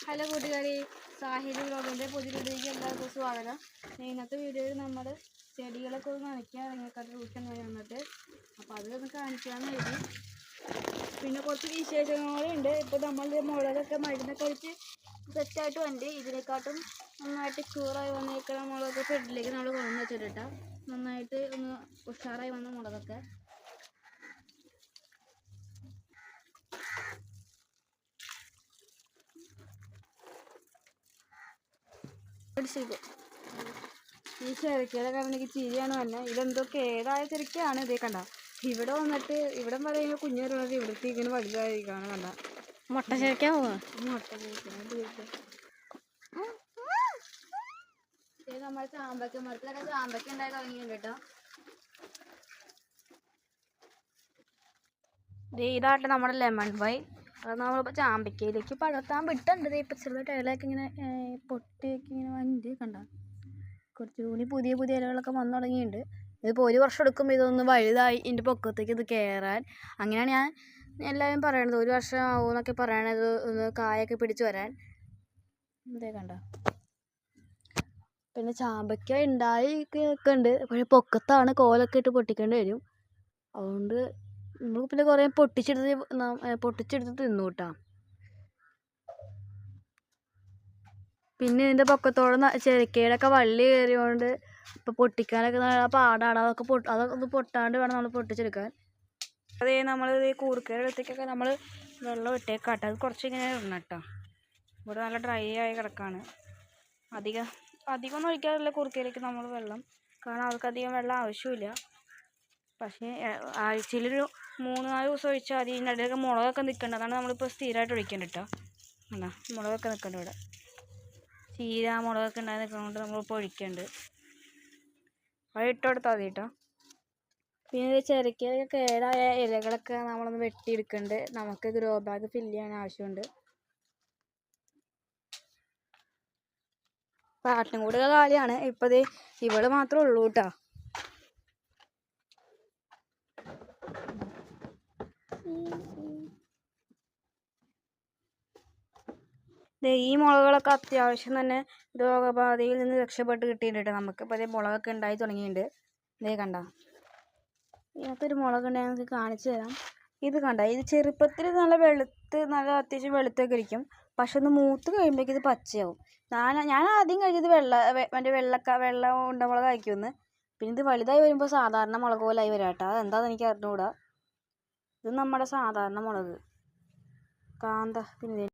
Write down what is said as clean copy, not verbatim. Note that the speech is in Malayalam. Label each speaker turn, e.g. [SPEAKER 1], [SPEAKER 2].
[SPEAKER 1] ഹലോ കൂട്ടുകാരി, സാഹിതി വ്ലോഗിൻ്റെ പുതിയ വീഡിയോയ്ക്ക് എല്ലാവർക്കും സ്വാഗതം. ഇന്നത്തെ വീഡിയോയിൽ നമ്മൾ ചെടികളൊക്കെ ഒന്ന് നനയ്ക്കാൻ ഇറങ്ങിക്കാട്ട് ട്യൂഷൻ വന്നിട്ട് അപ്പോൾ അതൊന്ന് കാണിക്കാമെന്ന് കരുതി. പിന്നെ കുറച്ച് വിശേഷങ്ങളുണ്ട്. ഇപ്പോൾ നമ്മൾ മുളകൊക്കെ മരുന്നൊക്കെ ഒഴിച്ച് സെറ്റായിട്ട് വണ്ടി ഇതിനെക്കാട്ടും നന്നായിട്ട് ക്യൂറായി വന്നേക്കുന്ന മുളകൊക്കെ ഷെഡിലേക്ക് നമ്മൾ കൊണ്ടുവന്ന് വെച്ചിട്ടാ നന്നായിട്ട് ഒന്ന് ഉഷാറായി വന്ന മുളകൊക്കെ. ഈ ചെരക്കയുടെ കാരണം എനിക്ക് ചിരിയാണ് വന്നെ. ഇതെന്തൊക്കെ ഏതായ ചെരക്കയാണ് ഇതേ കണ്ട. ഇവിടെ വന്നിട്ട് ഇവിടെ പറയുമ്പോൾ കുഞ്ഞു വരുന്നത് ഇവിടുത്തെ ഇങ്ങനെ വലുതായിരിക്കാണ് കണ്ട. മുട്ട ചെരക്കാൻ പോവാ. മുട്ട ചെരക്കാൻ നമ്മുടെ ചാമ്പക്ക മരത്തിലൊക്കെ ചാമ്പക്ക ഉണ്ടായി തുടങ്ങിയിട്ടുണ്ട് കേട്ടോ. ഇതാട്ടെ നമ്മുടെ ലെമൺ പൈ. അത് നമ്മളിപ്പോൾ ചാമ്പക്കയിലേക്ക് പകർത്താൻ വിട്ടുണ്ട്. ഇപ്പം ചെറുതായിട്ട് ഇലയൊക്കെ ഇങ്ങനെ പൊട്ടിയൊക്കെ ഇങ്ങനെ വണ്ടി കണ്ട. കുറച്ചുകൂടി പുതിയ പുതിയ ഇലകളൊക്കെ വന്നു തുടങ്ങിയിട്ടുണ്ട്. ഇതിപ്പോൾ ഒരു വർഷം എടുക്കും ഇതൊന്ന് വലുതായി ഇതിൻ്റെ പൊക്കത്തേക്ക് ഇത് കയറാൻ. അങ്ങനെയാണ് ഞാൻ എല്ലാവരും പറയണത്. ഒരു വർഷം ആവുമെന്നൊക്കെ പറയണത് ഒന്ന് കായൊക്കെ പിടിച്ച് വരാൻ. ഇതേ കണ്ട. പിന്നെ ചാമ്പക്ക ഉണ്ടായി ഒക്കെ ഉണ്ട്. പക്ഷേ പൊക്കത്താണ് കോലൊക്കെ ഇട്ട് പൊട്ടിക്കേണ്ടി വരും. അതുകൊണ്ട് നമ്മൾ പിന്നെ കുറേ പൊട്ടിച്ചെടുത്ത് തിന്നു കേട്ടോ. പിന്നെ ഇതിൻ്റെ പൊക്കത്തോടെ ചെരക്കയുടെയൊക്കെ വള്ളി കയറിയോണ്ട് ഇപ്പം പൊട്ടിക്കാനൊക്കെ നല്ല പാടാണ്. അതൊക്കെ ഒന്ന് പൊട്ടാണ്ട് വേണം നമ്മൾ പൊട്ടിച്ചെടുക്കാൻ. അതേ നമ്മൾ ഈ കൂർക്കയുടെ അടുത്തേക്കൊക്കെ നമ്മൾ വെള്ളം ഇട്ടേക്കാട്ടെ. അത് കുറച്ചിങ്ങനെ ഇടണം കേട്ടോ. ഇവിടെ നല്ല ഡ്രൈ ആയി കിടക്കാണ്. അധികമൊന്നും ഒഴിക്കാറില്ല കൂർക്കയിലേക്ക് നമ്മൾ വെള്ളം. കാരണം അവർക്കധികം വെള്ളം ആവശ്യമില്ല. പക്ഷേ ആഴ്ചയിലൊരു 3-4 ദിവസം ഒഴിച്ചാൽ മതി. ഇതിൻ്റെ ഇടയിലൊക്കെ മുളകൊക്കെ നിൽക്കേണ്ടത്. അതാണ് നമ്മളിപ്പോൾ സ്ഥിരമായിട്ട് ഒഴിക്കേണ്ടത് കേട്ടോ. അല്ല മുളകൊക്കെ നിൽക്കേണ്ട ഇവിടെ. ചീര മുളകൊക്കെ ഉണ്ടായി നിൽക്കുന്നതുകൊണ്ട് നമ്മളിപ്പോൾ ഒഴിക്കേണ്ടത്. അത് ഇട്ട് കൊടുത്താൽ മതി കേട്ടോ. പിന്നെ ചെരക്കയൊക്കെ കേടായ ഇലകളൊക്കെ നമ്മളൊന്ന് വെട്ടിയെടുക്കുന്നുണ്ട്. നമുക്ക് ഗ്രോ ബാഗ് ഫില്ല് ചെയ്യാൻ ആവശ്യമുണ്ട്. പാട്ടും കൂടെ കാലിയാണ്. ഇപ്പം ഇവള് മാത്രമേ ഉള്ളൂ കേട്ടോ. ഈ മുളകുകളൊക്കെ അത്യാവശ്യം തന്നെ രോഗബാധയിൽ നിന്ന് രക്ഷപ്പെട്ട് കിട്ടിയിട്ടുണ്ട് നമുക്കിപ്പോൾ അതേ മുളകൊക്കെ ഉണ്ടായി തുടങ്ങിയിട്ടുണ്ട്. ഇതേ കണ്ട. ഇതിനകത്തൊരു മുളകുണ്ടെങ്കിൽ നമുക്ക് കാണിച്ചു തരാം. ഇത് കണ്ട. ഇത് ചെറുപ്പത്തിൽ നല്ല നല്ല അത്യാവശ്യം വെളുത്തൊക്കെ ഇരിക്കും. പക്ഷെ ഒന്ന് മൂത്ത് കഴിയുമ്പോഴേക്കും ഇത് പച്ചയാവും. ഞാൻ ആദ്യം കഴിച്ചത് വെള്ള ഉണ്ടമുളക് കഴിക്കുമെന്ന്. പിന്നെ ഇത് വലുതായി വരുമ്പോൾ സാധാരണ മുളക് പോലെ ആയി വരാം കേട്ടോ. അതെന്താണെന്ന് എനിക്ക് അറിഞ്ഞുകൂടാ. ഇത് നമ്മുടെ സാധാരണ മുളക് കാന്ത. പിന്നെ